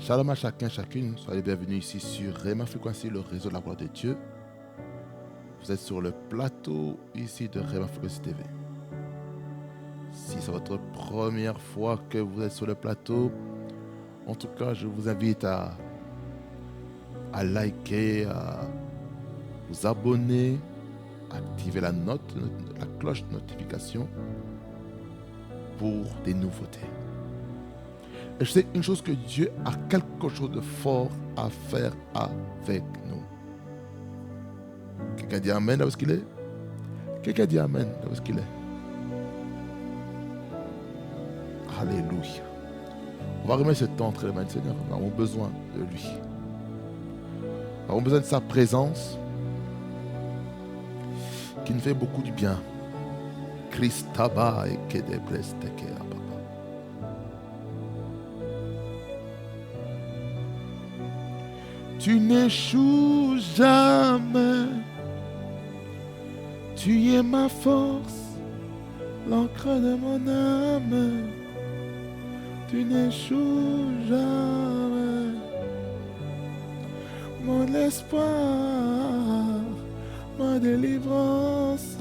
Shalom à chacun, chacune. Soyez bienvenus ici sur Rhema Frequency, le réseau de la gloire de Dieu. Vous êtes sur le plateau ici de Rhema Frequency TV. Si c'est votre première fois que vous êtes sur le plateau, en tout cas, je vous invite à liker, à vous abonner, à activer la cloche de notification pour des nouveautés. Et je sais une chose, que Dieu a quelque chose de fort à faire avec nous. Quelqu'un dit Amen là où il est? Quelqu'un dit Amen là où il est? Alléluia. On va remettre ce temps entre les mains du Seigneur. Nous avons besoin de lui. Nous avons besoin de sa présence qui nous fait beaucoup du bien. Christaba et Kedeblesteke. Tu n'échoues jamais, tu es ma force, l'encre de mon âme. Tu n'échoues jamais, mon espoir, ma délivrance,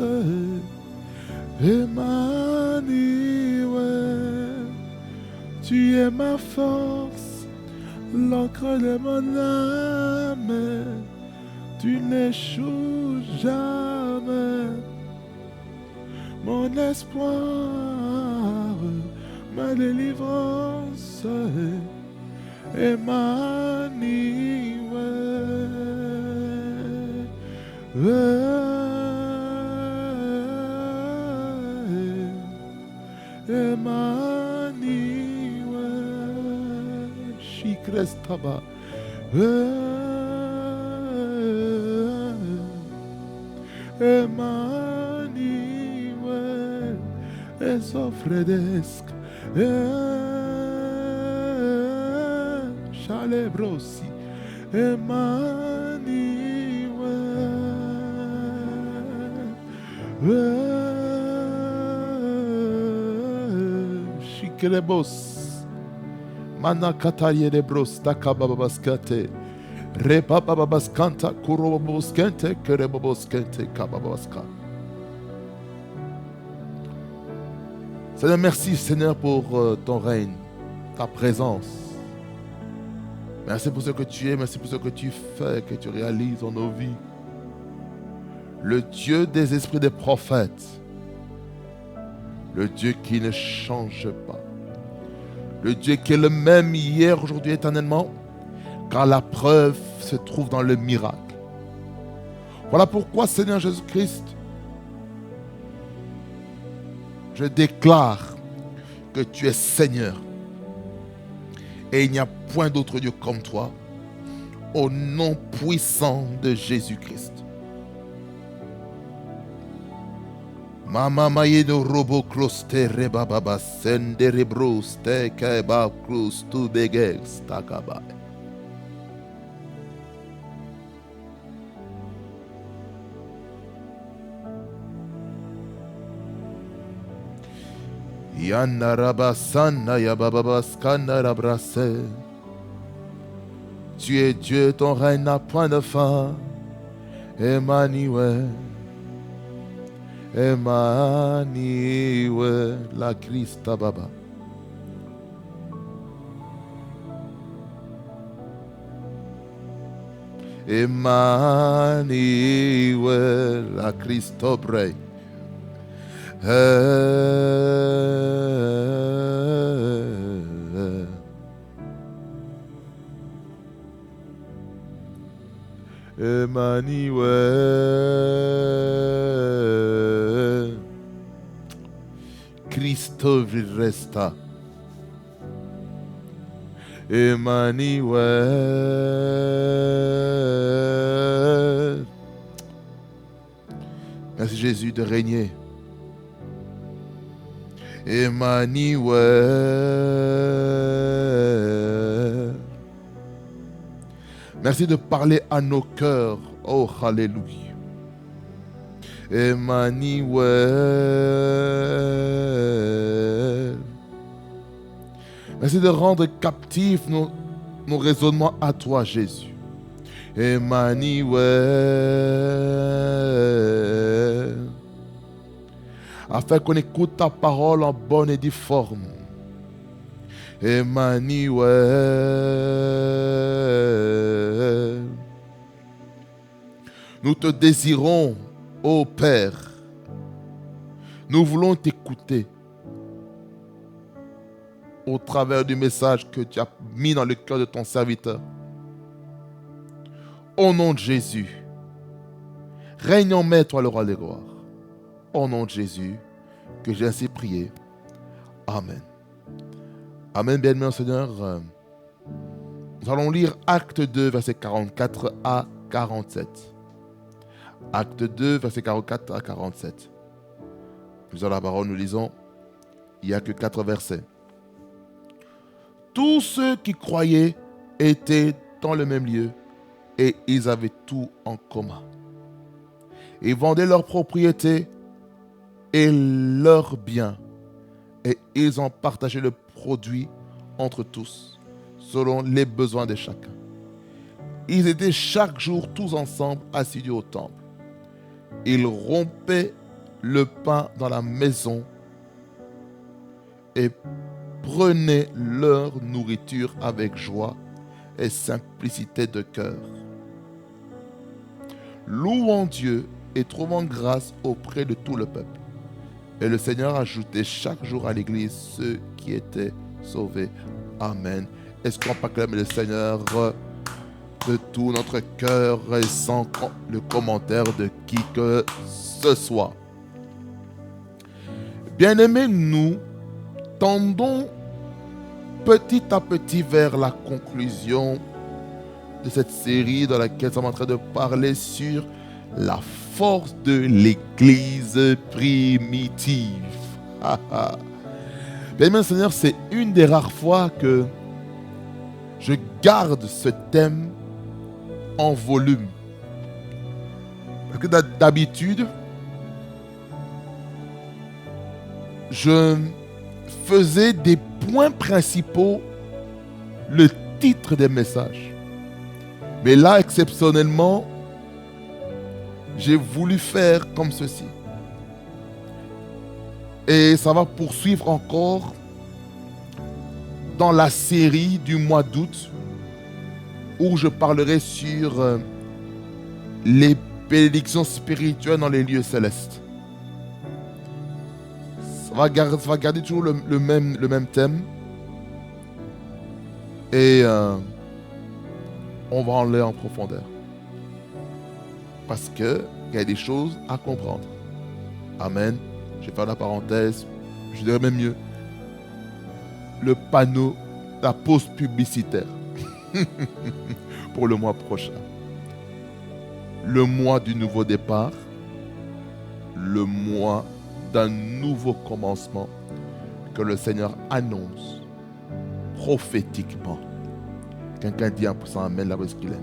Emmanuel. Tu es ma force, l'encre de mon âme, tu n'échoues jamais, mon espoir, ma délivrance, Emmanuel. Emmanuel. Crestaba, Emmanuel, esofredesc, Chalebrosi, Emmanuel, Shikrebos. Mana kataye de brosta kababaskate. Repababaskanta kuroboskente kereboboskente kababaska. Seigneur, merci Seigneur pour ton règne, ta présence. Merci pour ce que tu es, merci pour ce que tu fais, que tu réalises dans nos vies. Le Dieu des esprits des prophètes, le Dieu qui ne change pas. Le Dieu qui est le même hier, aujourd'hui, éternellement, car la preuve se trouve dans le miracle. Voilà pourquoi, Seigneur Jésus-Christ, je déclare que tu es Seigneur. Et il n'y a point d'autre Dieu comme toi, au nom puissant de Jésus-Christ. Mama mayedo robo kloste rebababa sendere broste keba krus tu begel stakaba. Yanna rabasana yabababa skana rabrase. Tu es Dieu, ton règne n'a point de fin. Emmanuel. Emmanuel, la Christa Baba. Emmanuel, la Christo Brey. Emmanuel, Christo resta. Emmanuel. Merci Jésus de régner. Emmanuel. Merci de parler à nos cœurs. Oh, alléluia. Emmanuel. Merci de rendre captifs nos raisonnements à toi, Jésus. Emmanuel, afin qu'on écoute ta parole en bonne et due forme. Emmanuel, nous te désirons, ô Père. Nous voulons t'écouter au travers du message que tu as mis dans le cœur de ton serviteur. Au nom de Jésus, règne en maître, toi le roi des gloires. Au nom de Jésus, que j'ai ainsi prié. Amen. Amen, bien-aimé Seigneur. Nous allons lire Acte 2, versets 44 à 47. Acte 2, versets 44 à 47. Plusieurs la parole, nous lisons, il n'y a que 4 versets. Tous ceux qui croyaient étaient dans le même lieu et ils avaient tout en commun. Ils vendaient leurs propriétés et leurs biens et ils en partageaient le produit entre tous, selon les besoins de chacun. Ils étaient chaque jour tous ensemble assidus au temple. Ils rompaient le pain dans la maison et prenaient leur nourriture avec joie et simplicité de cœur, louant Dieu et trouvant grâce auprès de tout le peuple. Et le Seigneur ajoutait chaque jour à l'église ceux qui étaient sauvés. Amen. Est-ce qu'on peut acclamer le Seigneur de tout notre cœur et sans le commentaire de qui que ce soit? Bien-aimés, nous tendons petit à petit vers la conclusion de cette série dans laquelle nous sommes en train de parler sur la force de l'Église primitive. Bien-aimé Seigneur, c'est une des rares fois que je garde ce thème en volume. Parce que d'habitude, je faisais des points principaux le titre des messages. Mais là, exceptionnellement, j'ai voulu faire comme ceci. Et ça va poursuivre encore dans la série du mois d'août où je parlerai sur les bénédictions spirituelles dans les lieux célestes. Ça va garder toujours le même thème. Et on va en aller en profondeur. Parce qu'il y a des choses à comprendre. Amen. Je vais faire la parenthèse. Je dirais même mieux. Le panneau, la pause publicitaire. Pour le mois prochain. Le mois du nouveau départ. Le mois d'un nouveau commencement que le Seigneur annonce prophétiquement. Quelqu'un dit 1% Amen là où est-ce qu'il est.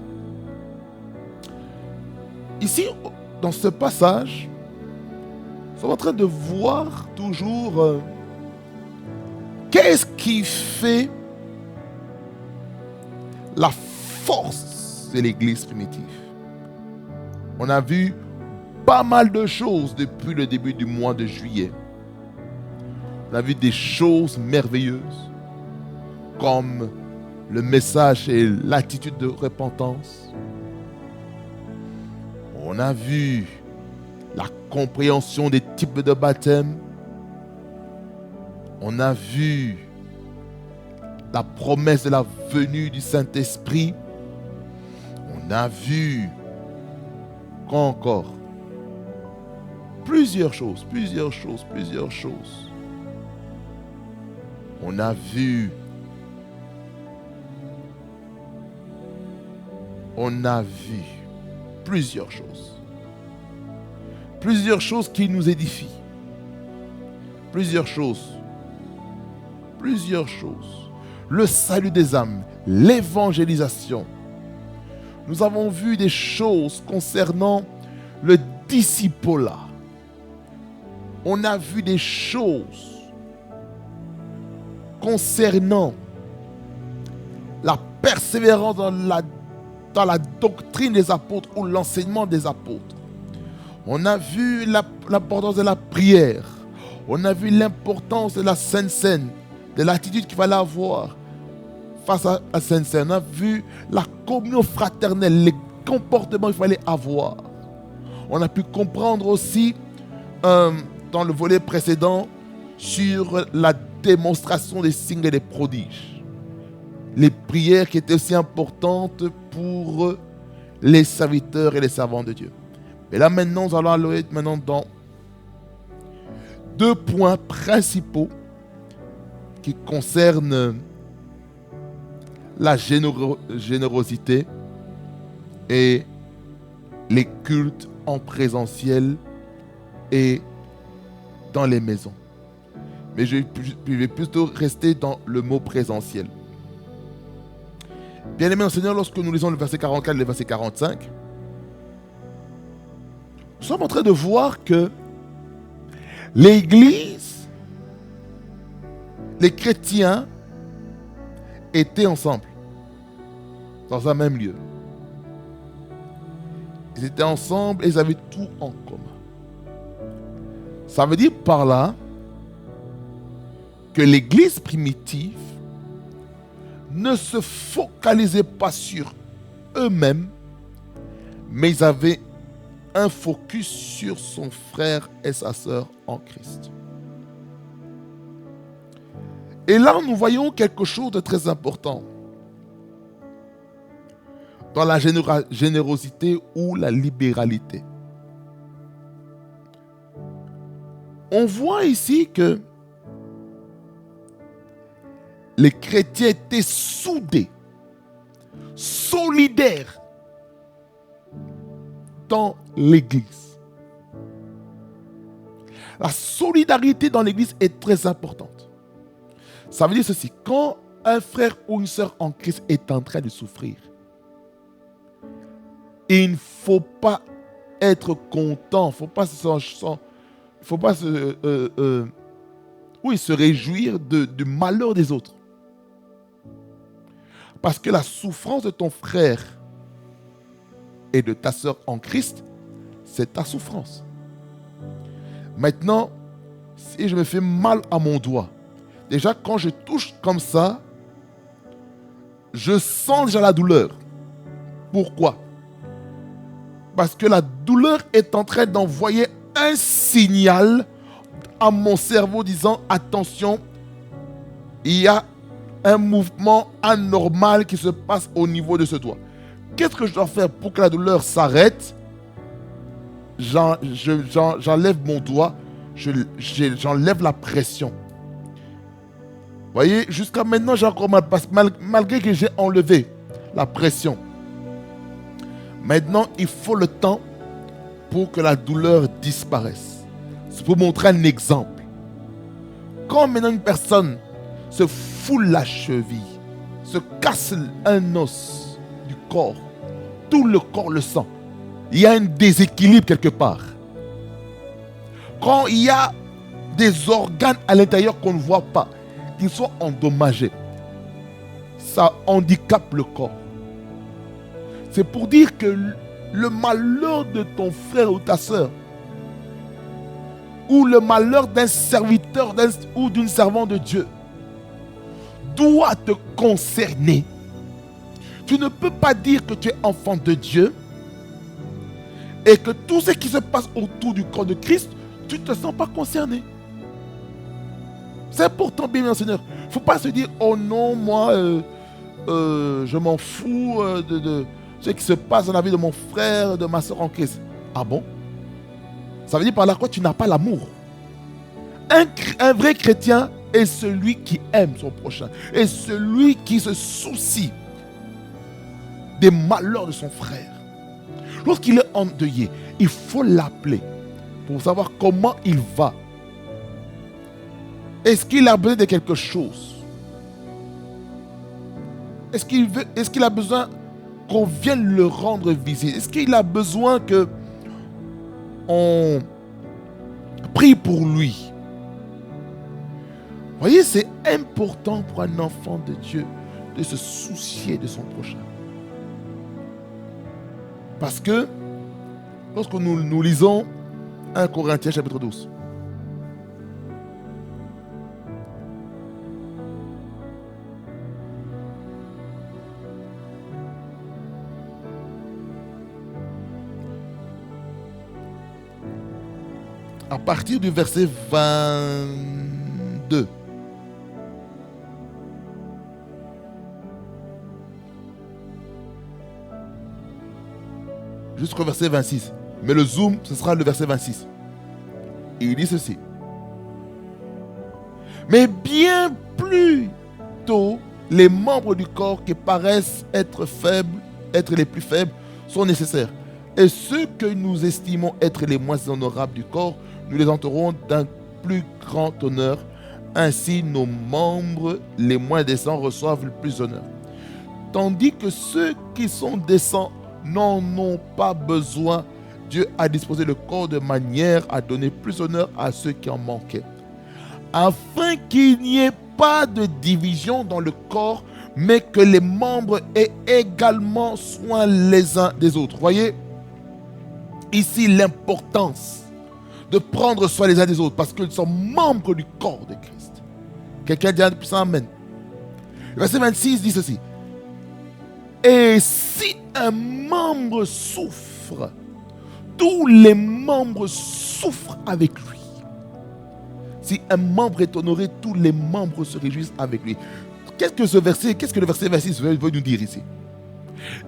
Ici, dans ce passage, nous sommes en train de voir toujours qu'est-ce qui fait la force de l'Église primitive. On a vu pas mal de choses depuis le début du mois de juillet. On a vu des choses merveilleuses comme le message et l'attitude de repentance. On a vu la compréhension des types de baptême. On a vu la promesse de la venue du Saint-Esprit. On a vu quoi encore? Plusieurs choses. On a vu plusieurs choses. Plusieurs choses qui nous édifient. Plusieurs choses. Le salut des âmes, l'évangélisation. Nous avons vu des choses concernant le discipolat. On a vu des choses concernant la persévérance dans la doctrine des apôtres ou l'enseignement des apôtres. On a vu l'importance de la prière. On a vu l'importance de la Sainte Seine, de l'attitude qu'il fallait avoir face à la Sainte Seine. On a vu la communion fraternelle, les comportements qu'il fallait avoir. On a pu comprendre aussi, dans le volet précédent, sur la démonstration des signes et des prodiges. Les prières qui étaient aussi importantes pour les serviteurs et les servants de Dieu. Et là maintenant, nous allons aller maintenant dans 2 points principaux qui concernent la générosité et les cultes en présentiel et dans les maisons. Mais je vais plutôt rester dans le mot présentiel. Bien-aimés dans le Seigneur, lorsque nous lisons le verset 44 et le verset 45, nous sommes en train de voir que l'Église, les chrétiens étaient ensemble, dans un même lieu. Ils étaient ensemble et ils avaient tout en commun. Ça veut dire par là que l'Église primitive ne se focalisait pas sur eux-mêmes, mais ils avaient un focus sur son frère et sa sœur en Christ. Et là, nous voyons quelque chose de très important dans la générosité ou la libéralité. On voit ici que les chrétiens étaient soudés, solidaires dans l'Église. La solidarité dans l'Église est très importante. Ça veut dire ceci: quand un frère ou une sœur en Christ est en train de souffrir, il ne faut pas être content, il ne faut pas se réjouir du malheur des autres. Parce que la souffrance de ton frère et de ta sœur en Christ, c'est ta souffrance. Maintenant, si je me fais mal à mon doigt, déjà quand je touche comme ça, je sens déjà la douleur. Pourquoi? Parce que la douleur est en train d'envoyer un signal à mon cerveau disant: attention, il y a un mouvement anormal qui se passe au niveau de ce doigt. Qu'est-ce que je dois faire pour que la douleur s'arrête? J'enlève mon doigt, j'enlève la pression. Vous voyez, jusqu'à maintenant, j'ai encore mal, malgré que j'ai enlevé la pression. Maintenant, il faut le temps pour que la douleur disparaisse. C'est pour montrer un exemple. Quand maintenant une personne se foule la cheville, se casse un os du corps, tout le corps le sent. Il y a un déséquilibre quelque part. Quand il y a des organes à l'intérieur qu'on ne voit pas, qui sont endommagés, ça handicape le corps. C'est pour dire que le malheur de ton frère ou ta soeur, ou le malheur d'un serviteur ou d'une servante de Dieu, doit te concerner. Tu ne peux pas dire que tu es enfant de Dieu et que tout ce qui se passe autour du corps de Christ, tu ne te sens pas concerné. C'est important, bien aimé Seigneur. Il ne faut pas se dire: oh non, moi, je m'en fous de ce qui se passe dans la vie de mon frère, de ma soeur en Christ. Ah bon? Ça veut dire par là quoi? Tu n'as pas l'amour. Un vrai chrétien est celui qui aime son prochain, est celui qui se soucie des malheurs de son frère. Lorsqu'il est endeuillé, il faut l'appeler pour savoir comment il va. Est-ce qu'il a besoin de quelque chose? Est-ce qu'il a besoin qu'on vienne le rendre visite? Est-ce qu'il a besoin que on prie pour lui? Vous voyez, c'est important pour un enfant de Dieu de se soucier de son prochain. Parce que lorsque nous lisons 1 Corinthiens chapitre 12, à partir du verset 22, jusqu'au verset 26. Mais le zoom, ce sera le verset 26. Et il dit ceci. Mais bien plus tôt, les membres du corps qui paraissent être faibles, être les plus faibles, sont nécessaires. Et ceux que nous estimons être les moins honorables du corps, nous les entourons d'un plus grand honneur. Ainsi, nos membres les moins décents reçoivent le plus d'honneur. Tandis que ceux qui sont décents n'en ont pas besoin. Dieu a disposé le corps de manière à donner plus d'honneur à ceux qui en manquaient, afin qu'il n'y ait pas de division dans le corps, mais que les membres aient également soin les uns des autres. Voyez ici l'importance de prendre soin les uns des autres, parce qu'ils sont membres du corps de Christ. Quelqu'un dit un puissant amen. Le verset 26 dit ceci. Et si un membre souffre, tous les membres souffrent avec lui. Si un membre est honoré, tous les membres se réjouissent avec lui. Qu'est-ce que le verset 26 veut nous dire ici?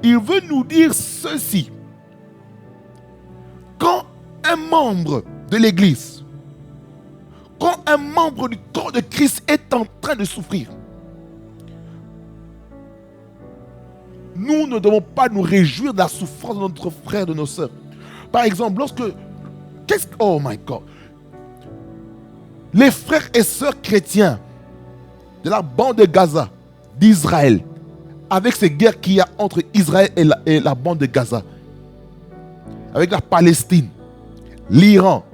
Il veut nous dire ceci. Quand un membre de l'Église, quand un membre du corps de Christ est en train de souffrir, nous ne devons pas nous réjouir de la souffrance de notre frère, de nos sœurs. Par exemple, oh my God, les frères et sœurs chrétiens de la bande de Gaza, d'Israël, avec ces guerres qu'il y a entre Israël et la bande de Gaza, avec la Palestine, l'Iran,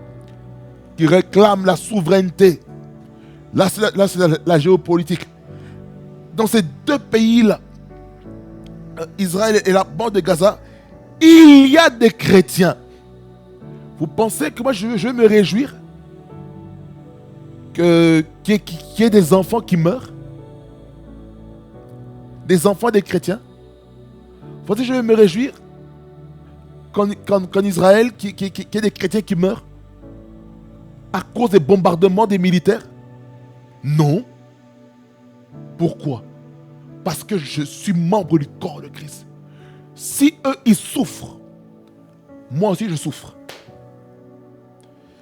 qui réclame la souveraineté, là c'est la géopolitique. Dans ces deux pays-là, Israël et la bande de Gaza, il y a des chrétiens. Vous pensez que moi je vais me réjouir qu'il y ait des enfants qui meurent? Des enfants des chrétiens? Vous pensez que je vais me réjouir qu'en Israël, qu'il y ait des chrétiens qui meurent à cause des bombardements des militaires? Non. Pourquoi? Parce que je suis membre du corps de Christ. Si eux, ils souffrent, moi aussi je souffre.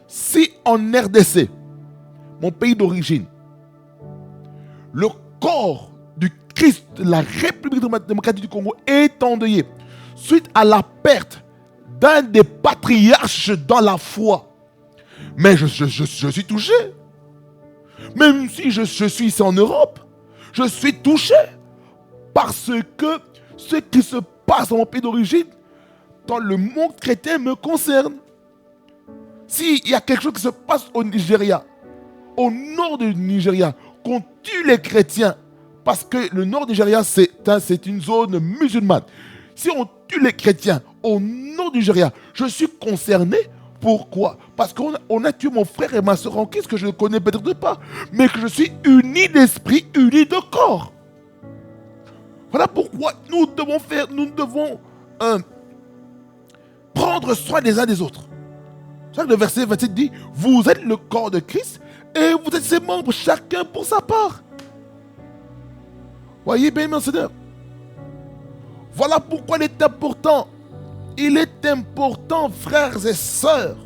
Si en RDC, mon pays d'origine, le corps du Christ de la République démocratique du Congo est endeuillé suite à la perte d'un des patriarches dans la foi, mais je suis touché. Même si je suis ici en Europe, je suis touché. Parce que ce qui se passe dans mon pays d'origine, dans le monde chrétien, me concerne. S'il y a quelque chose qui se passe au Nigeria, au nord du Nigeria, qu'on tue les chrétiens, parce que le nord du Nigeria, c'est une zone musulmane. Si on tue les chrétiens au nord du Nigeria, je suis concerné. Pourquoi? Parce qu'on a tué mon frère et ma soeur en Christ, que je ne connais peut-être pas, mais que je suis uni d'esprit, uni de corps. Voilà pourquoi nous devons prendre soin des uns des autres. C'est ça que le verset 27 dit, vous êtes le corps de Christ et vous êtes ses membres, chacun pour sa part. Voyez bien, mon Seigneur. Voilà pourquoi il est important. Il est important, frères et sœurs.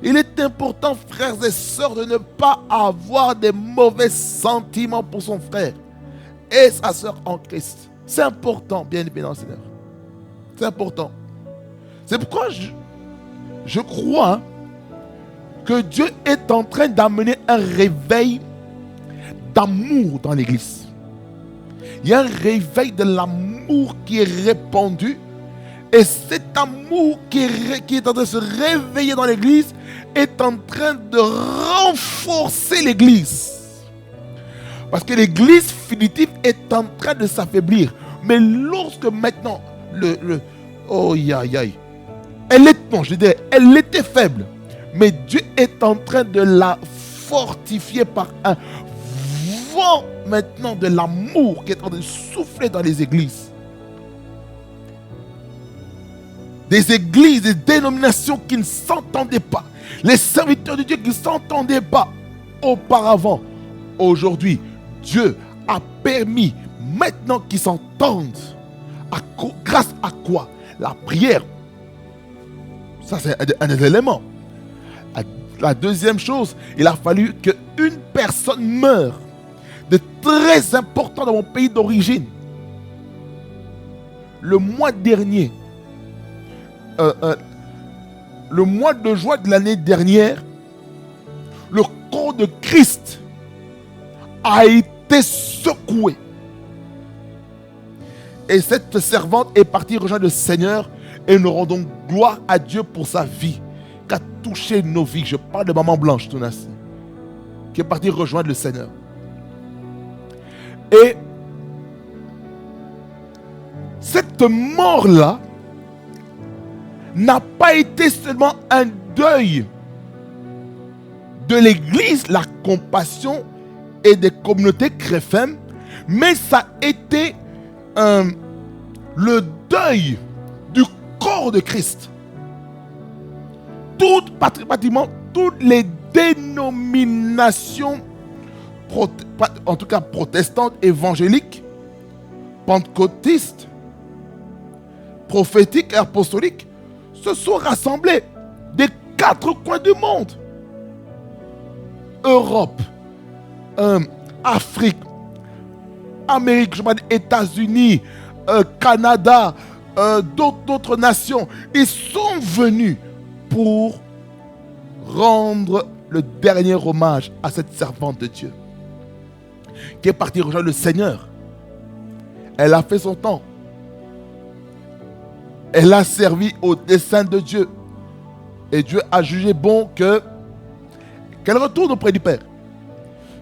Il est important, frères et sœurs, de ne pas avoir des mauvais sentiments pour son frère et sa sœur en Christ. C'est important, bien évidemment, Seigneur. C'est important. C'est pourquoi je crois que Dieu est en train d'amener un réveil d'amour dans l'Église. Il y a un réveil de l'amour qui est répandu. Et cet amour qui est en train de se réveiller dans l'Église est en train de renforcer l'Église. Parce que l'église finitive est en train de s'affaiblir. Mais lorsque maintenant, oh, elle était faible. Mais Dieu est en train de la fortifier par un vent maintenant de l'amour qui est en train de souffler dans les églises. Des églises, des dénominations qui ne s'entendaient pas. Les serviteurs de Dieu qui ne s'entendaient pas auparavant. Aujourd'hui, Dieu a permis maintenant qu'ils s'entendent. Grâce à quoi? La prière. Ça, c'est un des éléments. La deuxième chose, il a fallu qu'une personne meure de très important dans mon pays d'origine. Le mois dernier, le mois de juin de l'année dernière, le corps de Christ a été secoué. Et cette servante est partie rejoindre le Seigneur et nous rendons gloire à Dieu pour sa vie, qui a touché nos vies. Je parle de Maman Blanche Tounassi, qui est partie rejoindre le Seigneur. Et cette mort-là n'a pas été seulement un deuil de l'Église, la compassion et des communautés chrétiennes, mais ça a été le deuil du corps de Christ. Pratiquement toutes les dénominations, en tout cas protestantes, évangéliques, pentecôtistes, prophétiques et apostoliques, se sont rassemblées des 4 coins du monde. Europe, Afrique, Amérique, États-Unis, Canada, d'autres nations. Ils sont venus pour rendre le dernier hommage à cette servante de Dieu qui est partie rejoindre le Seigneur. Elle a fait son temps. Elle a servi au dessein de Dieu. Et Dieu a jugé bon qu'elle retourne auprès du Père.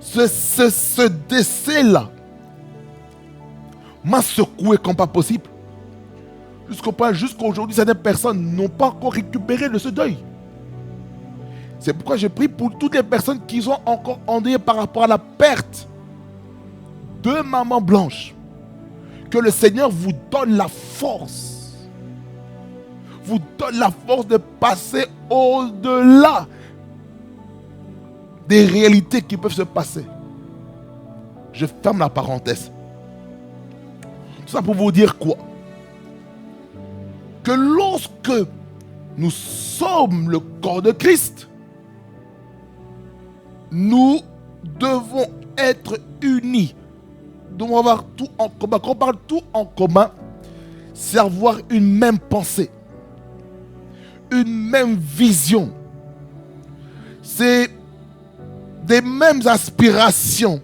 Ce décès-là m'a secoué comme pas possible. Jusqu'à aujourd'hui, certaines personnes n'ont pas encore récupéré de ce deuil. C'est pourquoi je prie pour toutes les personnes qui sont encore endeuillées par rapport à la perte de Maman Blanche. Que le Seigneur vous donne la force. Vous donne la force de passer au-delà des réalités qui peuvent se passer. Je ferme la parenthèse. Tout ça pour vous dire quoi? Que lorsque nous sommes le corps de Christ, nous devons être unis. Nous devons avoir tout en commun. Quand on parle tout en commun, c'est avoir une même pensée, une même vision. C'est des mêmes aspirations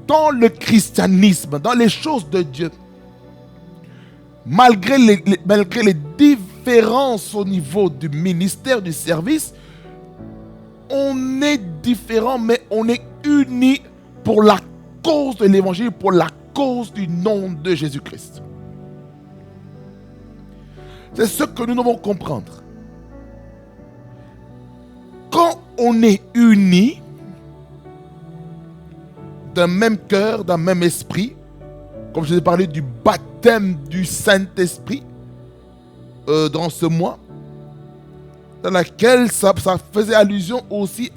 dans le christianisme, dans les choses de Dieu. Malgré les différences au niveau du ministère, du service, on est différents, mais on est unis pour la cause de l'évangile, pour la cause du nom de Jésus-Christ. C'est ce que nous devons comprendre. Quand on est unis d'un même cœur, d'un même esprit, comme je vous ai parlé du baptême du Saint-Esprit dans ce mois, dans laquelle ça faisait allusion aussi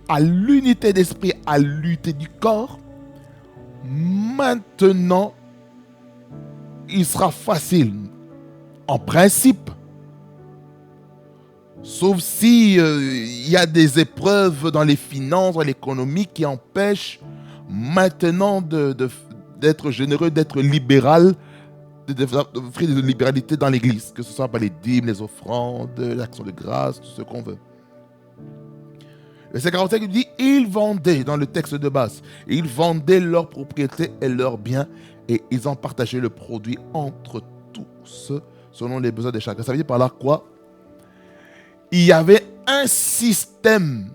à l'unité d'esprit, à l'unité du corps. Maintenant, il sera facile, en principe, sauf si il y a des épreuves dans les finances, dans l'économie qui empêchent maintenant d'être généreux, d'être libéral, d'offrir de libéralité dans l'église, que ce soit par les dîmes, les offrandes, l'action de grâce, tout ce qu'on veut. Le verset 45 dit, ils vendaient, dans le texte de base, ils vendaient leurs propriétés et leurs biens et ils en partageaient le produit entre tous selon les besoins de chacun. Ça veut dire par là quoi? Il y avait un système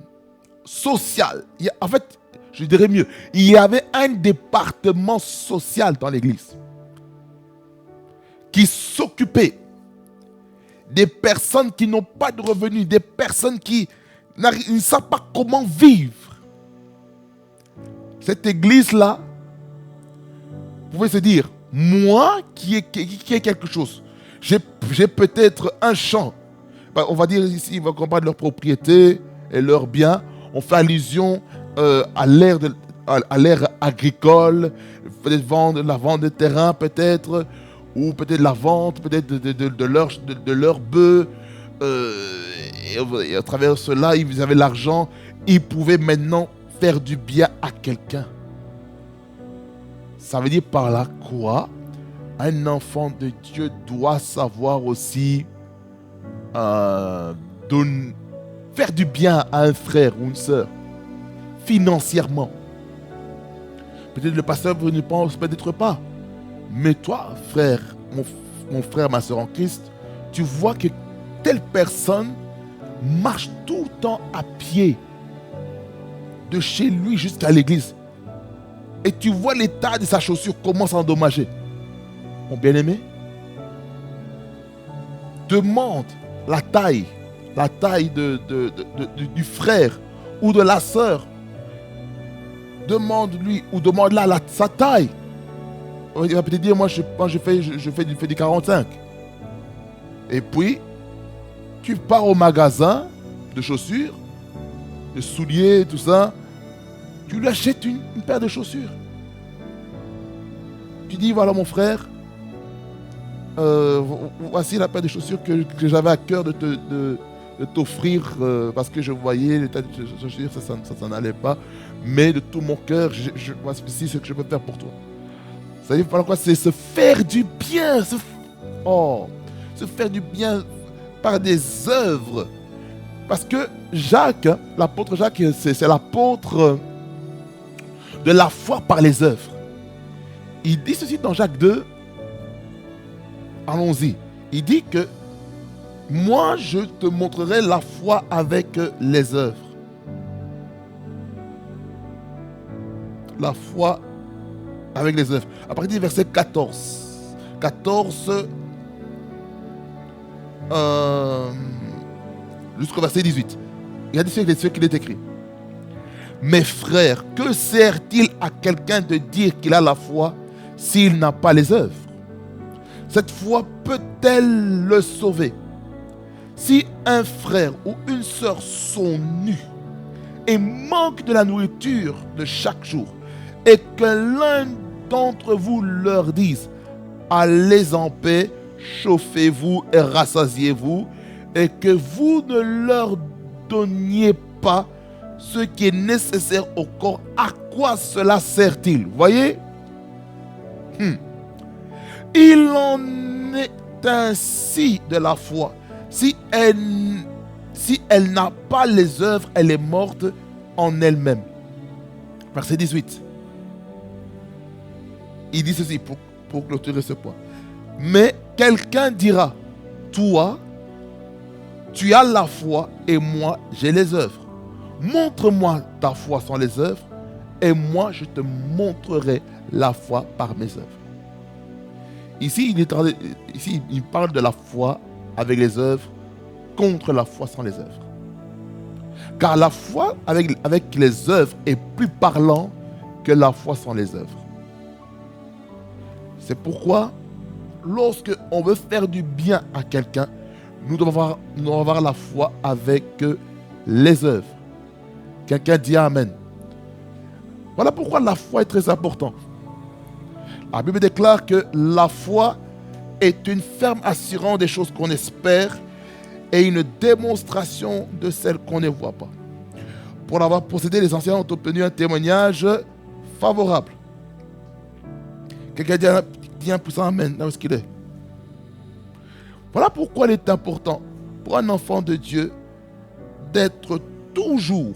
social. En fait, Je dirais mieux, il y avait un département social dans l'église qui s'occupait des personnes qui n'ont pas de revenus, des personnes qui ne savent pas comment vivre. Cette église-là, vous pouvez se dire, moi qui ai quelque chose, j'ai peut-être un champ. On va dire ici, on parle de leur propriété et leurs biens. On fait allusion à l'ère agricole, peut-être la vente de terrain, peut-être, ou peut-être la vente peut-être de leurs bœufs. Et à travers cela, ils avaient l'argent. Ils pouvaient maintenant faire du bien à quelqu'un. Ça veut dire par là quoi? Un enfant de Dieu doit savoir aussi faire du bien à un frère ou une sœur, financièrement. Peut-être le pasteur ne pense peut-être pas. Mais toi, frère, mon frère, ma sœur en Christ, tu vois que telle personne marche tout le temps à pied, de chez lui jusqu'à l'église. Et tu vois l'état de sa chaussure commence à endommager. Mon bien-aimé, demande la taille du frère ou de la sœur. Demande-lui ou demande-la sa taille. Il va peut-être dire, moi je fais du 45. Et puis, tu pars au magasin de chaussures, de souliers, tout ça. Tu lui achètes une paire de chaussures. Tu dis, voilà mon frère, voici la paire de chaussures que j'avais à cœur de t'offrir parce que je voyais l'état de chaussures, ça n'allait pas. Mais de tout mon cœur, voici ce que je peux faire pour toi. Ça veut dire quoi? C'est se faire du bien. Se faire du bien par des œuvres. Parce que Jacques, l'apôtre Jacques, c'est l'apôtre de la foi par les œuvres. Il dit ceci dans Jacques 2. Allons-y. Il dit que moi, je te montrerai la foi avec les œuvres. La foi avec les œuvres. À partir du verset 14. 14 jusqu'au verset 18. Il y a ce qu'il est écrit. Mes frères, que sert-il à quelqu'un de dire qu'il a la foi s'il n'a pas les œuvres? Cette foi peut-elle le sauver? Si un frère ou une sœur sont nus et manquent de la nourriture de chaque jour, et que l'un d'entre vous leur dise, allez en paix, chauffez-vous et rassasiez-vous, et que vous ne leur donniez pas ce qui est nécessaire au corps, à quoi cela sert-il? Voyez? Il en est ainsi de la foi. Si elle n'a pas les œuvres, elle est morte en elle-même. Verset 18. Il dit ceci pour clôturer ce point. Mais quelqu'un dira, toi, tu as la foi et moi, j'ai les œuvres. Montre-moi ta foi sans les œuvres et moi, je te montrerai la foi par mes œuvres. Ici, il parle de la foi avec les œuvres contre la foi sans les œuvres. Car la foi avec les œuvres est plus parlant que la foi sans les œuvres. C'est pourquoi, lorsque on veut faire du bien à quelqu'un, nous devons avoir la foi avec les œuvres. Quelqu'un dit Amen. Voilà pourquoi la foi est très importante. La Bible déclare que la foi est une ferme assurance des choses qu'on espère et une démonstration de celles qu'on ne voit pas. Pour l'avoir possédé, les anciens ont obtenu un témoignage favorable. Quelqu'un dit un puissant Amen, là où est-ce qu'il est. Voilà pourquoi il est important pour un enfant de Dieu d'être toujours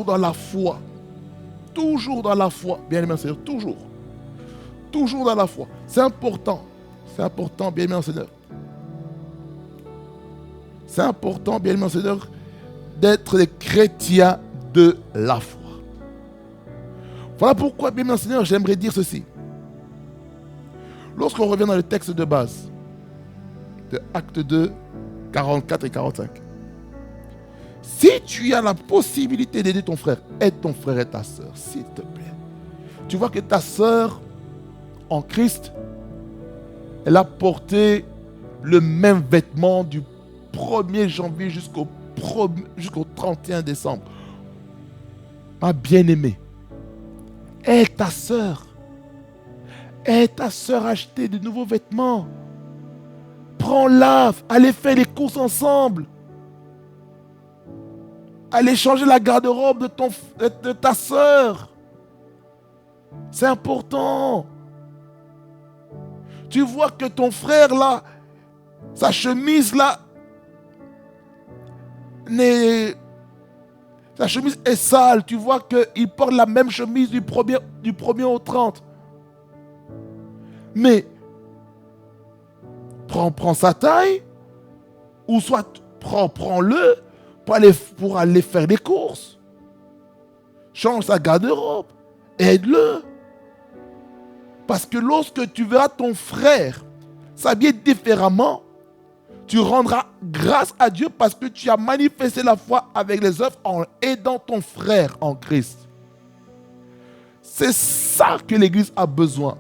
dans la foi. Toujours dans la foi. Bien aimé Seigneur, toujours. Toujours dans la foi. C'est important. C'est important, bien aimé Seigneur. C'est important, bien aimé Seigneur, d'être des chrétiens de la foi. Voilà pourquoi, bien Seigneur, j'aimerais dire ceci. Lorsqu'on revient dans le texte de base, de Actes 2, 44 et 45, si tu as la possibilité d'aider ton frère, aide ton frère et ta soeur, s'il te plaît. Tu vois que ta soeur, en Christ, elle a porté le même vêtement du 1er janvier jusqu'au 31 décembre. Ma bien-aimée, aide ta soeur. Aide ta soeur à acheter de nouveaux vêtements. Prends-la, allez faire les courses ensemble. Allez changer la garde-robe de ta soeur. C'est important. Tu vois que ton frère là, sa chemise là, sa chemise est sale. Tu vois qu'il porte la même chemise du 1er au 30. Mais prends sa taille, ou soit prends-le pour aller faire des courses. Change sa garde-robe. Aide-le. Parce que lorsque tu verras ton frère s'habiller différemment, tu rendras grâce à Dieu parce que tu as manifesté la foi avec les œuvres en aidant ton frère en Christ. C'est ça que l'Église a besoin.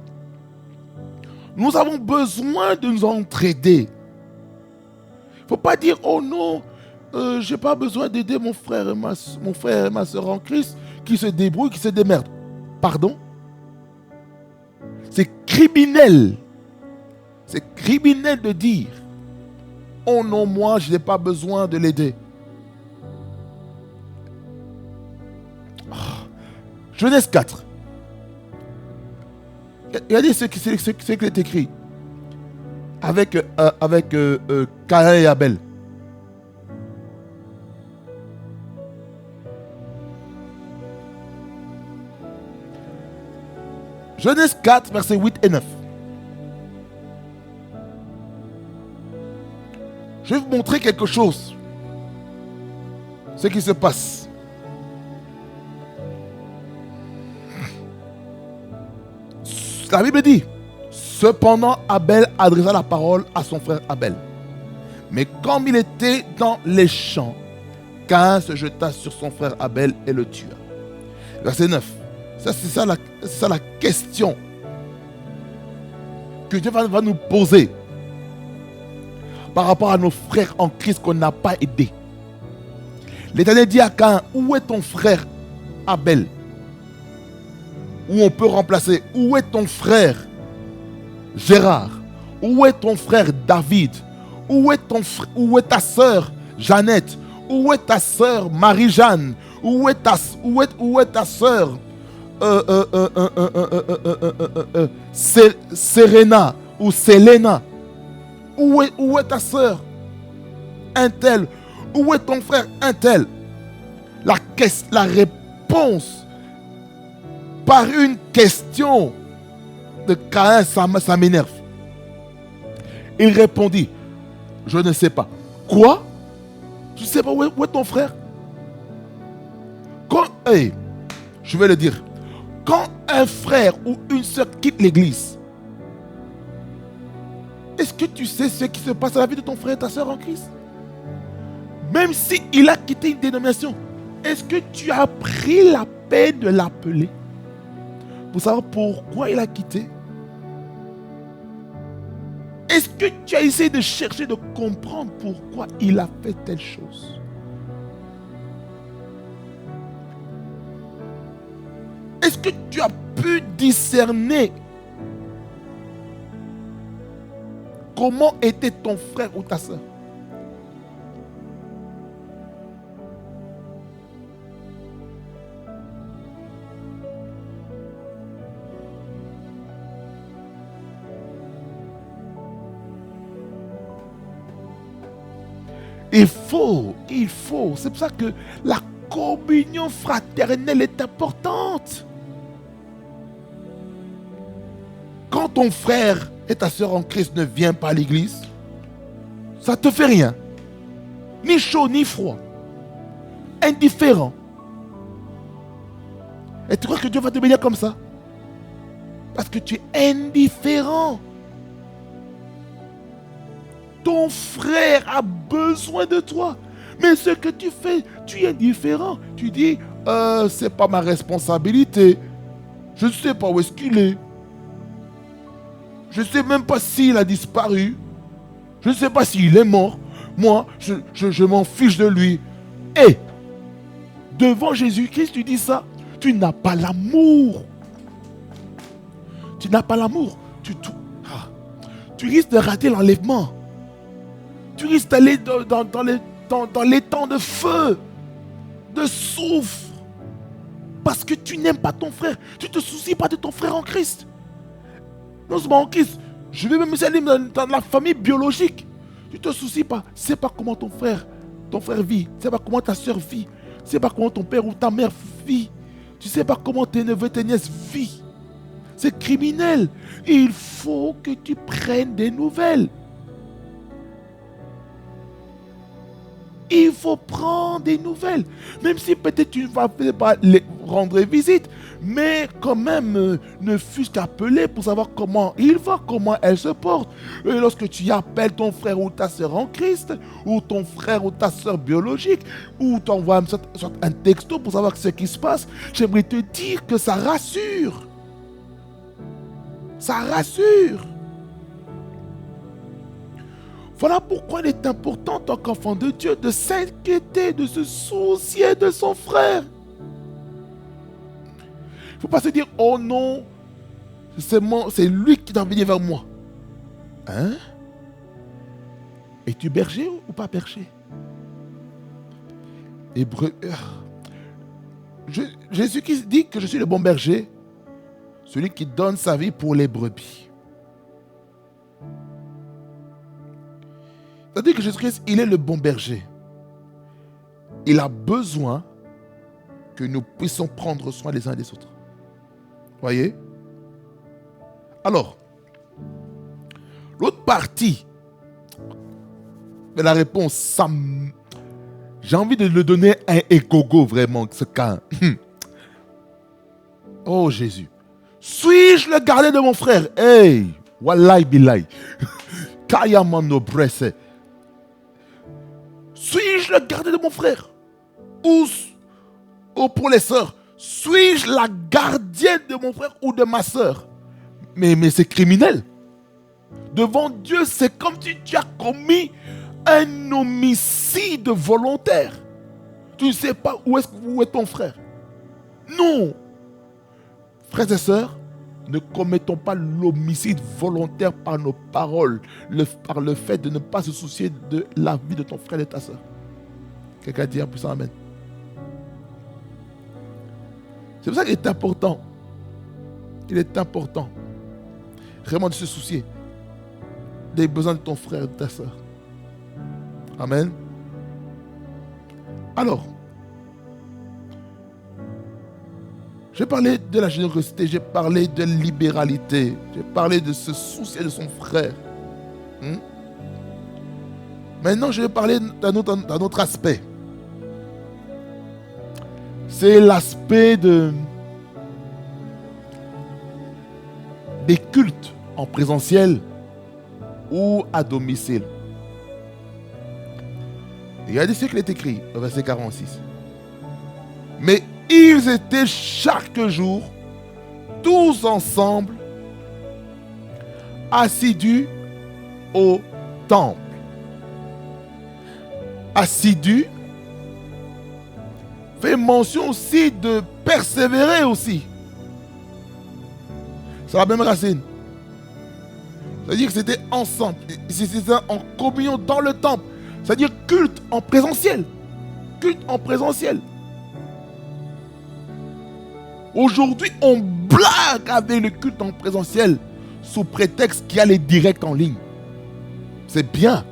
Nous avons besoin de nous entraider. Il ne faut pas dire, oh non, je n'ai pas besoin d'aider mon frère et ma soeur en Christ qui se débrouillent, qui se démerdent. Pardon? C'est criminel. C'est criminel de dire, oh non, moi, je n'ai pas besoin de l'aider. Genèse 4. Regardez ce qui est écrit avec Caïn et Abel. Genèse 4, versets 8 et 9. Je vais vous montrer quelque chose. Ce qui se passe. La Bible dit, cependant Abel adressa la parole à son frère Abel. Mais comme il était dans les champs, Caïn se jeta sur son frère Abel et le tua. Verset 9. C'est ça la question que Dieu va nous poser par rapport à nos frères en Christ qu'on n'a pas aidés. L'Éternel dit à Caïn, où est ton frère Abel? Où on peut remplacer, où est ton frère Gérard? Où est ton frère David? Où est ta sœur Jeannette? Où est ta sœur Marie-Jeanne? Où est ta sœur Serena ou Selena? Où est ta sœur un tel? Où est ton frère un tel? La réponse par une question de Caïn, ça m'énerve. Il répondit, je ne sais pas. Quoi? Tu ne sais pas où est ton frère? Je vais le dire. Quand un frère ou une soeur quitte l'église, est-ce que tu sais ce qui se passe à la vie de ton frère et ta soeur en Christ? Même s'il a quitté une dénomination, est-ce que tu as pris la peine de l'appeler pour savoir pourquoi il a quitté? Est-ce que tu as essayé de chercher, de comprendre pourquoi il a fait telle chose? Est-ce que tu as pu discerner comment était ton frère ou ta soeur? Il faut. C'est pour ça que la communion fraternelle est importante. Quand ton frère et ta soeur en Christ ne viennent pas à l'église, ça ne te fait rien. Ni chaud, ni froid. indifférent. Et tu crois que Dieu va te bénir comme ça? Parce que tu es indifférent. Ton frère a besoin de toi. Mais ce que tu fais, tu es indifférent. Tu dis, c'est pas ma responsabilité. Je ne sais pas où est-ce qu'il est. Je ne sais même pas s'il a disparu. Je ne sais pas s'il est mort. Moi, je m'en fiche de lui. Et devant Jésus-Christ, tu dis ça. Tu n'as pas l'amour. Tu n'as pas l'amour. Tu risques de rater l'enlèvement. Tu risques d'aller dans les temps de feu, de soufre. Parce que tu n'aimes pas ton frère. Tu ne te soucies pas de ton frère en Christ. Non seulement en Christ, je vais même aller dans la famille biologique. Tu ne te soucies pas. Tu ne sais pas comment ton frère vit. Tu ne sais pas comment ta soeur vit. Tu ne sais pas comment ton père ou ta mère vit. Tu ne sais pas comment tes neveux, tes nièces vivent. C'est criminel. Il faut que tu prennes des nouvelles. Il faut prendre des nouvelles. Même si peut-être tu ne vas pas les rendre visite, mais quand même, ne fût-ce qu'appeler pour savoir comment il va, comment elle se porte. Et lorsque tu appelles ton frère ou ta soeur en Christ, ou ton frère ou ta soeur biologique, ou tu envoies un texto pour savoir ce qui se passe, j'aimerais te dire que ça rassure. Ça rassure. Voilà pourquoi il est important, en tant qu'enfant de Dieu, de s'inquiéter, de se soucier de son frère. Il ne faut pas se dire, oh non, c'est lui qui doit venir vers moi. Hein? Es-tu berger ou pas berger? Hébreu. Jésus-Christ dit que je suis le bon berger, celui qui donne sa vie pour les brebis. C'est-à-dire que Jésus-Christ, il est le bon berger. Il a besoin que nous puissions prendre soin les uns des autres. Voyez? Alors, l'autre partie de la réponse, j'ai envie de le donner à un égogo vraiment, ce cas. Oh Jésus. Suis-je le gardien de mon frère? Hey, wallahi billahi. Kayamano bresse. Suis-je le gardien de mon frère? Ou pour les sœurs, suis-je la gardienne de mon frère ou de ma sœur? Mais c'est criminel. Devant Dieu, c'est comme si tu as commis un homicide volontaire. Tu ne sais pas où est ton frère. Non. Frères et sœurs, ne commettons pas l'homicide volontaire par nos paroles, par le fait de ne pas se soucier de la vie de ton frère et de ta soeur. Quelqu'un dit un puissant amen. C'est pour ça qu'il est important. Il est important vraiment de se soucier des besoins de ton frère et de ta soeur. Amen. Alors, j'ai parlé de la générosité, j'ai parlé de libéralité, j'ai parlé de se soucier de son frère. Maintenant, je vais parler d'un autre aspect. C'est l'aspect des cultes en présentiel ou à domicile. Regardez ce qu'il est écrit au verset 46. Mais ils étaient chaque jour, tous ensemble, assidus au temple. Assidus fait mention aussi de persévérer aussi. C'est la même racine. C'est-à-dire que c'était ensemble. C'était en communion dans le temple. C'est-à-dire culte en présentiel. Culte en présentiel. Aujourd'hui, on blague avec le culte en présentiel sous prétexte qu'il y a les directs en ligne. C'est bien.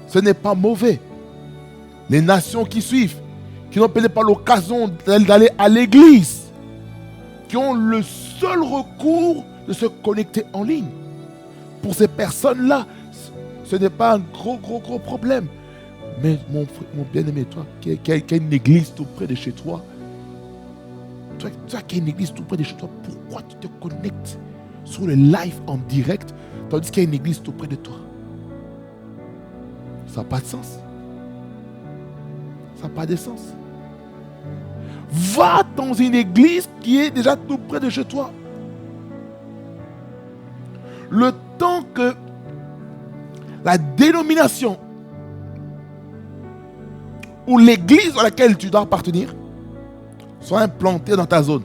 Ce n'est pas mauvais. Les nations qui suivent, qui n'ont peut-être pas l'occasion d'aller à l'église, qui ont le seul recours de se connecter en ligne. Pour ces personnes-là, ce n'est pas un gros problème. Mais mon bien-aimé, toi qui as une église tout près de chez toi, toi qui as une église tout près de chez toi, pourquoi tu te connectes sur le live en direct tandis qu'il y a une église tout près de toi? Ça n'a pas de sens. Ça n'a pas de sens. Va dans une église qui est déjà tout près de chez toi. Le temps que la dénomination ou l'église à laquelle tu dois appartenir soit implantée dans ta zone.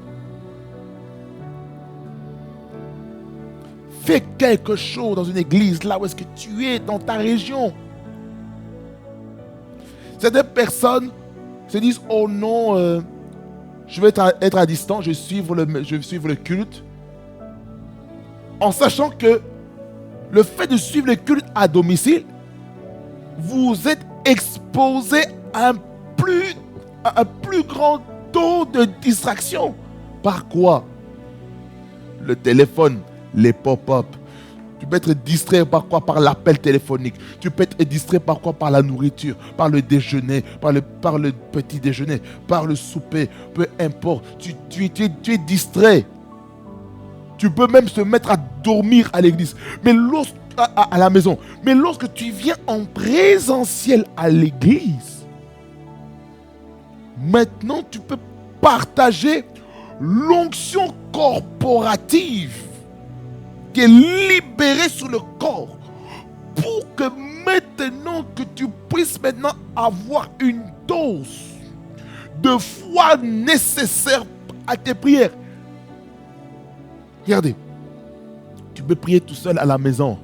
Fais quelque chose dans une église là où est-ce que tu es, dans ta région. Certaines personnes se disent, oh non, je vais être à distance, je vais suivre le culte, en sachant que le fait de suivre le culte à domicile, vous êtes exposé à un plus grand taux de distraction. Par quoi? Le téléphone, les pop-up. Tu peux être distrait par quoi? Par l'appel téléphonique. Tu peux être distrait par quoi? Par la nourriture, par le déjeuner, par le petit déjeuner, par le souper, peu importe. Tu es distrait. Tu peux même se mettre à dormir à l'église, à la maison. Mais lorsque tu viens en présentiel à l'église, maintenant tu peux partager l'onction corporative qui est libérée sur le corps, pour que maintenant que tu puisses maintenant avoir une dose de foi nécessaire à tes prières. Regardez, tu peux prier tout seul à la maison,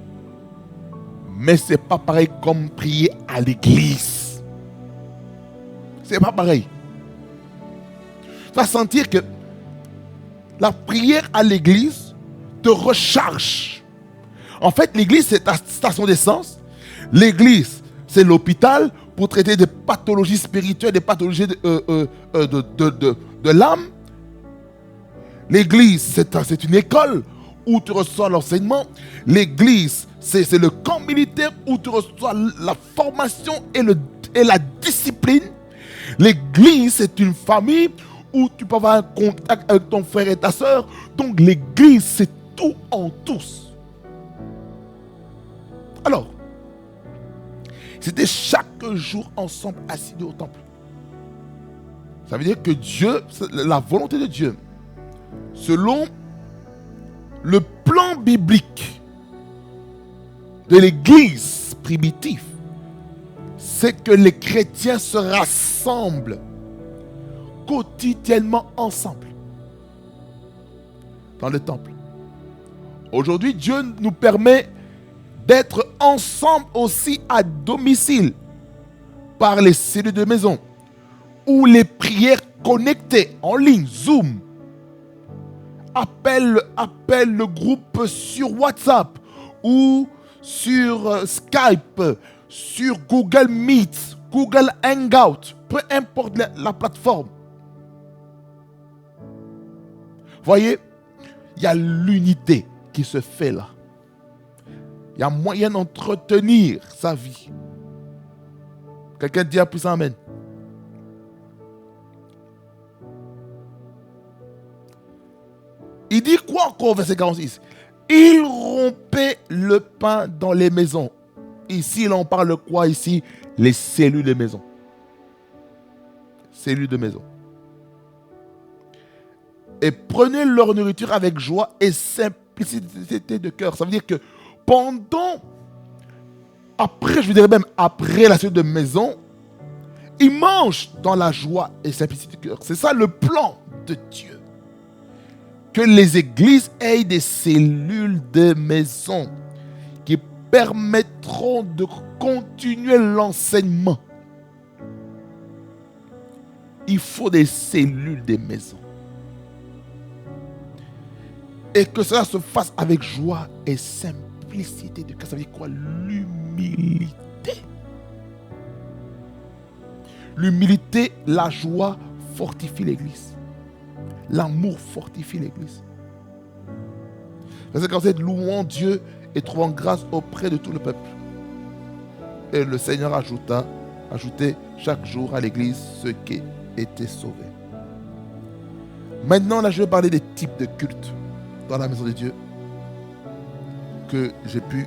mais ce n'est pas pareil comme prier à l'église. Ce n'est pas pareil. Tu vas sentir que la prière à l'église te recharge. En fait, l'église, c'est ta station d'essence. L'église, c'est l'hôpital pour traiter des pathologies spirituelles, des pathologies de l'âme. L'église, c'est une école où tu reçois l'enseignement. L'église, c'est le camp militaire où tu reçois la formation et la discipline. L'église, c'est une famille où tu peux avoir un contact avec ton frère et ta soeur. Donc l'église, c'est tout en tous. Alors, c'était chaque jour ensemble assidus au temple. Ça veut dire que Dieu, la volonté de Dieu, selon le plan biblique de l'église primitive, c'est que les chrétiens se rassemblent quotidiennement ensemble dans le temple. Aujourd'hui, Dieu nous permet d'être ensemble aussi à domicile par les cellules de maison ou les prières connectées en ligne, Zoom. Appelle le groupe sur WhatsApp ou sur Skype, sur Google Meet, Google Hangout, peu importe la plateforme. Voyez, il y a l'unité qui se fait là. Il y a moyen d'entretenir sa vie. Quelqu'un dit un puissant amen. Il dit quoi encore, verset 46? Il rompait le pain dans les maisons. Ici, là, on parle de quoi ici? Les cellules de maison. Cellules de maison. Et prenez leur nourriture avec joie et simplicité de cœur. Ça veut dire que après la cellule de maison, ils mangent dans la joie et simplicité de cœur. C'est ça le plan de Dieu. Que les églises aient des cellules de maison qui permettront de continuer l'enseignement. Il faut des cellules de maison. Et que cela se fasse avec joie et simplicité de cœur. Ça veut dire quoi? L'humilité. L'humilité, la joie fortifie l'église. L'amour fortifie l'église. Verset 47, louons Dieu et trouvant grâce auprès de tout le peuple. Et le Seigneur ajouta, ajouter chaque jour à l'église ceux qui étaient sauvés. Maintenant, là, je vais parler des types de cultes dans la maison de Dieu que j'ai pu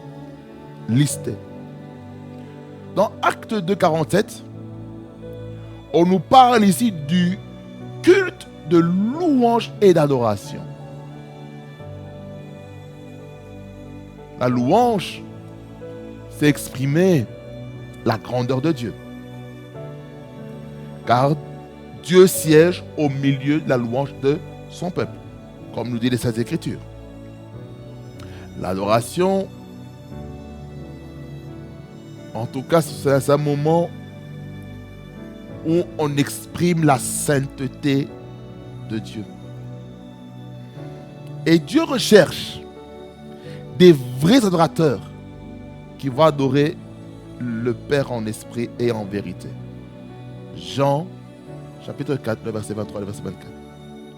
lister. Dans Acte 2, 47, on nous parle ici du culte de louange et d'adoration. La louange, c'est exprimer la grandeur de Dieu. Car Dieu siège au milieu de la louange de son peuple, comme nous dit les Saintes Écritures. L'adoration, en tout cas, c'est un moment où on exprime la sainteté de Dieu. Et Dieu recherche des vrais adorateurs qui vont adorer le Père en esprit et en vérité. Jean, chapitre 4, le verset 23 et le verset 24.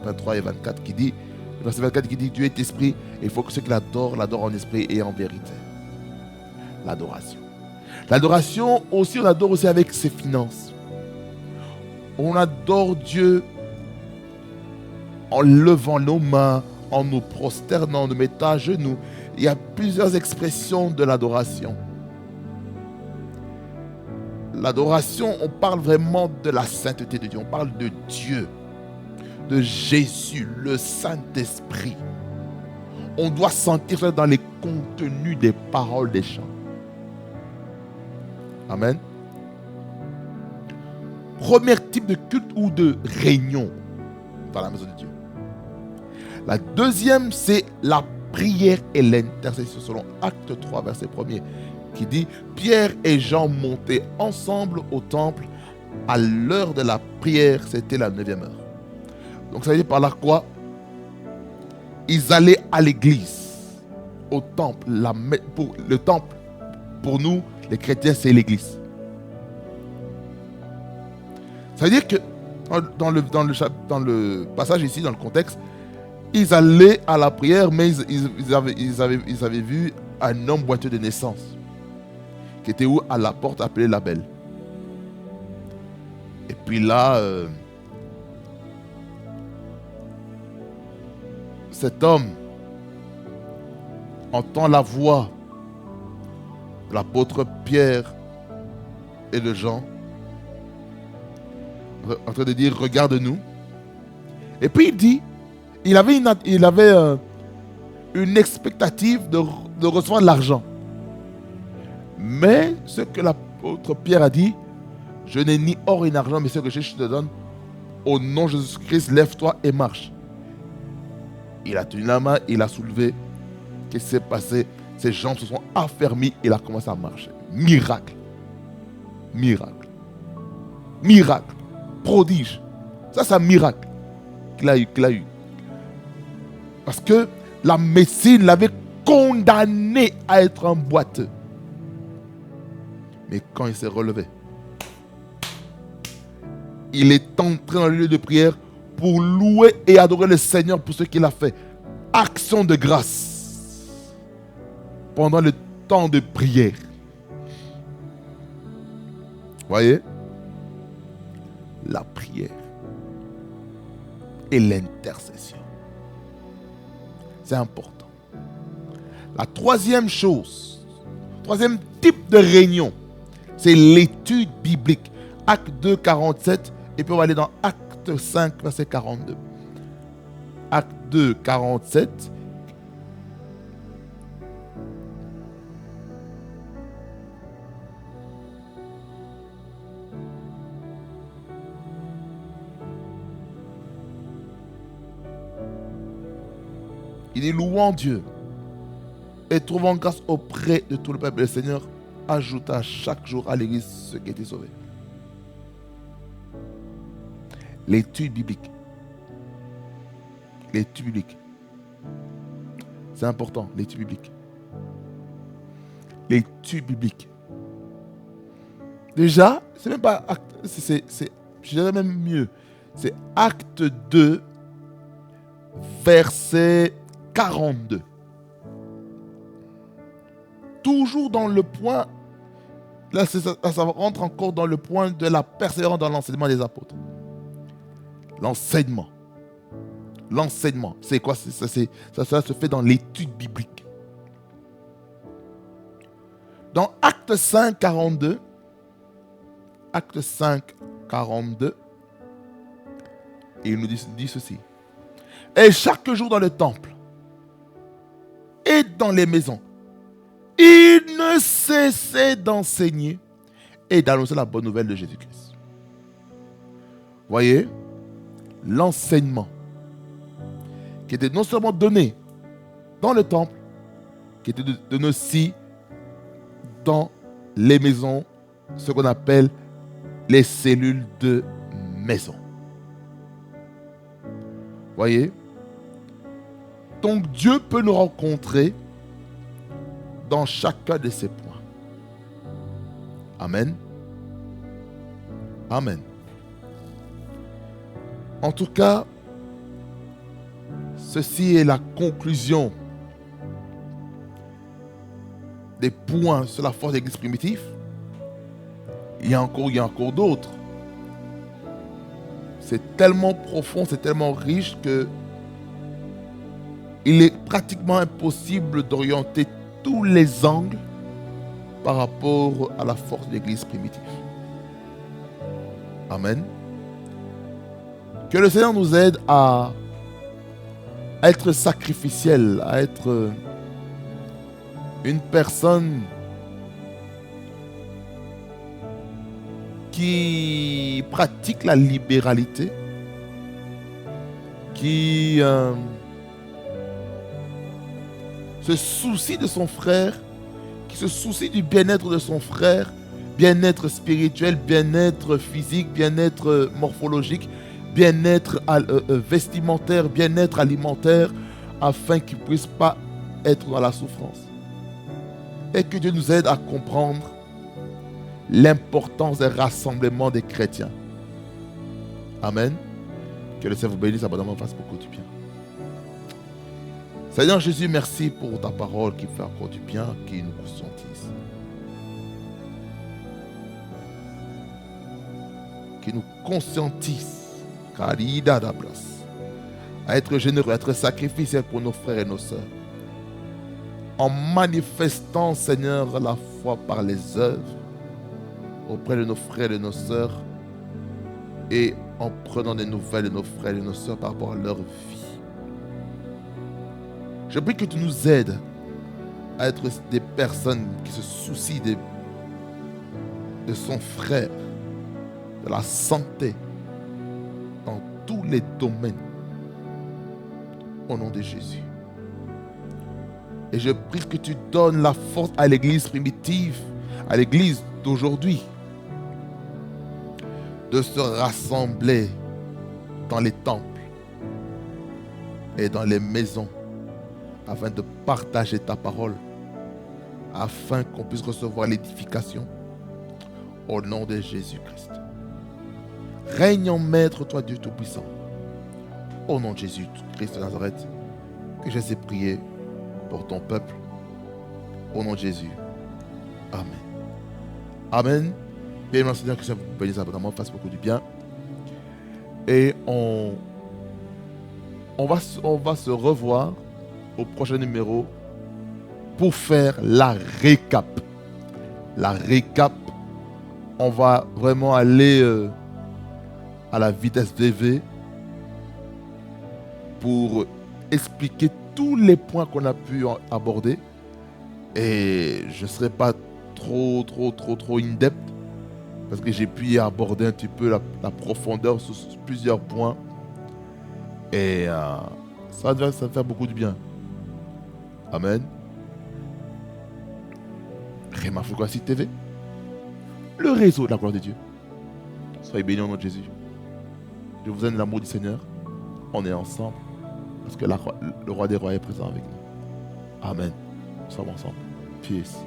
23 et 24 qui dit, le verset 24 qui dit, Dieu est esprit et il faut que ceux qui l'adorent, l'adorent en esprit et en vérité. L'adoration. L'adoration aussi, on adore aussi avec ses finances. On adore Dieu en levant nos mains, en nous prosternant, en nous mettant à genoux. Il y a plusieurs expressions de l'adoration. L'adoration, on parle vraiment de la sainteté de Dieu. On parle de Dieu, de Jésus, le Saint-Esprit. On doit sentir ça dans les contenus des paroles des chants. Amen. Premier type de culte ou de réunion dans la maison de Dieu. La deuxième, c'est la prière et l'intercession selon Acte 3, verset 1er, qui dit « Pierre et Jean montaient ensemble au temple à l'heure de la prière, c'était la 9e heure. » Donc ça veut dire par là quoi? Ils allaient à l'église, au temple. Le temple, pour nous, les chrétiens, c'est l'église. Ça veut dire que dans le passage ici, dans le contexte, ils allaient à la prière, mais ils avaient vu un homme boiteux de naissance, qui était où? À la porte appelée la Belle. Et puis là, cet homme entend la voix de l'apôtre Pierre et de Jean en train de dire regarde-nous. Et puis il dit, il avait une expectative de recevoir de l'argent. Mais ce que l'apôtre Pierre a dit, je n'ai ni or ni argent, mais ce que je te donne, au nom de Jésus-Christ, lève-toi et marche. Il a tenu la main, il a soulevé. Qu'est-ce qui s'est passé? Ses jambes se sont affermies, il a commencé à marcher. Miracle. Miracle. Miracle. Prodige. Ça, c'est un miracle qu'il a eu. Parce que la médecine l'avait condamné à être un boiteux. Mais quand il s'est relevé, il est entré dans le lieu de prière pour louer et adorer le Seigneur pour ce qu'il a fait. Action de grâce pendant le temps de prière. Voyez? La prière et l'intercession. C'est important. La troisième chose, troisième type de réunion, c'est l'étude biblique. Acte 2, 47, et puis on va aller dans Acte 5, verset 42. Acte 2, 47. Il est louant Dieu et trouvant grâce auprès de tout le peuple. Le Seigneur ajouta chaque jour à l'église ceux qui étaient sauvés. L'étude biblique. L'étude biblique. C'est important, l'étude biblique. L'étude biblique. Déjà, c'est même pas acte, je dirais même mieux. C'est Acte 2, verset 42. Toujours dans le point Là, ça rentre encore dans le point de la persévérance dans l'enseignement des apôtres. L'enseignement. L'enseignement, c'est quoi? Ça se fait dans l'étude biblique. Dans Acte 5, 42, Acte 5, 42, et il nous dit ceci. Et chaque jour dans le temple et dans les maisons, il ne cessait d'enseigner et d'annoncer la bonne nouvelle de Jésus-Christ. Voyez, l'enseignement qui était non seulement donné dans le temple, qui était donné aussi dans les maisons, ce qu'on appelle les cellules de maison. Voyez, donc Dieu peut nous rencontrer dans chacun de ces points. Amen. Amen. En tout cas, ceci est la conclusion des points sur la force de l'Église primitive. Il y a encore d'autres. C'est tellement profond, c'est tellement riche que il est pratiquement impossible d'orienter tous les angles par rapport à la force de l'Église primitive. Amen. Que le Seigneur nous aide à être sacrificiel, à être une personne qui pratique la libéralité, qui se soucie de son frère, qui se soucie du bien-être de son frère, bien-être spirituel, bien-être physique, bien-être morphologique, bien-être vestimentaire, bien-être alimentaire, afin qu'il ne puisse pas être dans la souffrance. Et que Dieu nous aide à comprendre l'importance des rassemblements des chrétiens. Amen. Que le Seigneur vous bénisse abondamment, fasse beaucoup du bien. Seigneur Jésus, merci pour ta parole qui fait encore du bien, qui nous conscientise. Qui nous conscientise à être généreux, à être sacrificiel pour nos frères et nos sœurs. En manifestant, Seigneur, la foi par les œuvres auprès de nos frères et de nos sœurs et en prenant des nouvelles de nos frères et de nos sœurs par rapport à leur vie. Je prie que tu nous aides à être des personnes qui se soucient de son frère, de la santé, dans tous les domaines. Au nom de Jésus. Et je prie que tu donnes la force à l'église primitive, à l'église d'aujourd'hui, de se rassembler dans les temples et dans les maisons afin de partager ta parole, afin qu'on puisse recevoir l'édification au nom de Jésus-Christ. Règne en maître, toi Dieu Tout-Puissant. Au nom de Jésus-Christ de Nazareth, que je sais prier pour ton peuple. Au nom de Jésus. Amen. Amen. Bien, merci Seigneur, que ça vous bénisse abondamment, fasse beaucoup du bien. Et on va se revoir au prochain numéro pour faire la récap. La récap, on va vraiment aller à la vitesse VV pour expliquer tous les points qu'on a pu aborder. Et je ne serai pas trop in-depth parce que j'ai pu y aborder un petit peu la profondeur sur plusieurs points. Et ça va faire beaucoup de bien. Amen. Réma Foucault TV, le réseau de la gloire de Dieu. Soyez bénis au nom de Jésus. Je vous aime l'amour du Seigneur. On est ensemble parce que le roi des rois est présent avec nous. Amen. Nous sommes ensemble. Peace.